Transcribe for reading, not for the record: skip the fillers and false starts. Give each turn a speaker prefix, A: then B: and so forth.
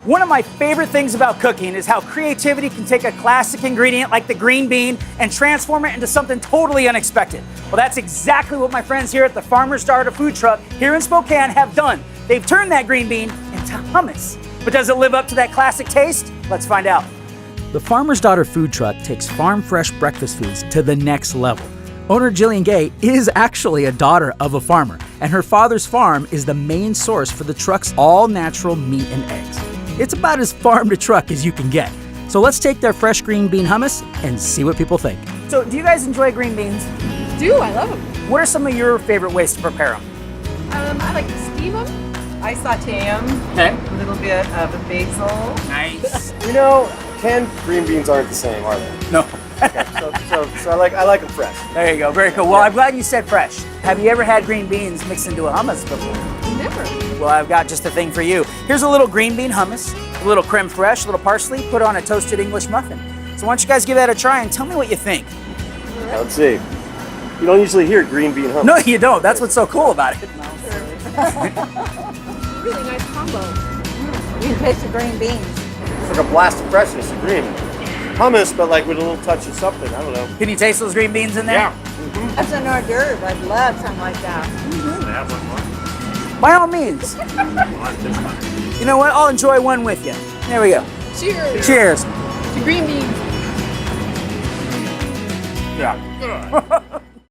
A: One of my favorite things about cooking is how creativity can take a classic ingredient like the green bean and transform it into something totally unexpected. Well, that's exactly what my friends here at the Farmer's Daughter food truck here in Spokane have done. They've turned that green bean into hummus. But does it live up to that classic taste? Let's find out. The Farmer's Daughter food truck takes farm fresh breakfast foods to the next level. Owner Jillian Gay is actually a daughter of a farmer, and her father's farm is the main source for the truck's all-natural meat and eggs. It's about as farm to truck as you can get. So let's take their fresh green bean hummus and see what people think. So do you guys enjoy green beans?
B: I love them.
A: What are some of your favorite ways to prepare them?
B: I like to steam them. I saute them.
A: Okay.
B: A little bit of a basil.
A: Nice.
C: You know, canned green beans aren't the same, are they?
A: No.
C: Okay, so I like them fresh.
A: There you go. Very cool. Well, I'm glad you said fresh. Have you ever had green beans mixed into a hummus before?
B: Never.
A: Well, I've got just the thing for you. Here's a little green bean hummus, a little creme fraiche, a little parsley, put on a toasted English muffin. So why don't you guys give that a try and tell me what you think?
C: Let's see. You don't usually hear green bean hummus.
A: No, you don't. That's what's so cool about it.
B: Really nice combo.
D: You can taste the green beans.
C: It's like a blast of freshness, the green. Hummus, but like with a little touch of something. I don't know.
A: Can you taste those green beans in there?
C: Yeah.
D: That's an hors d'oeuvre. I'd love something like that.
A: By all means. You know what? I'll enjoy one with you. There we go.
B: Cheers.
A: Cheers.
B: To green beans.
A: Yeah.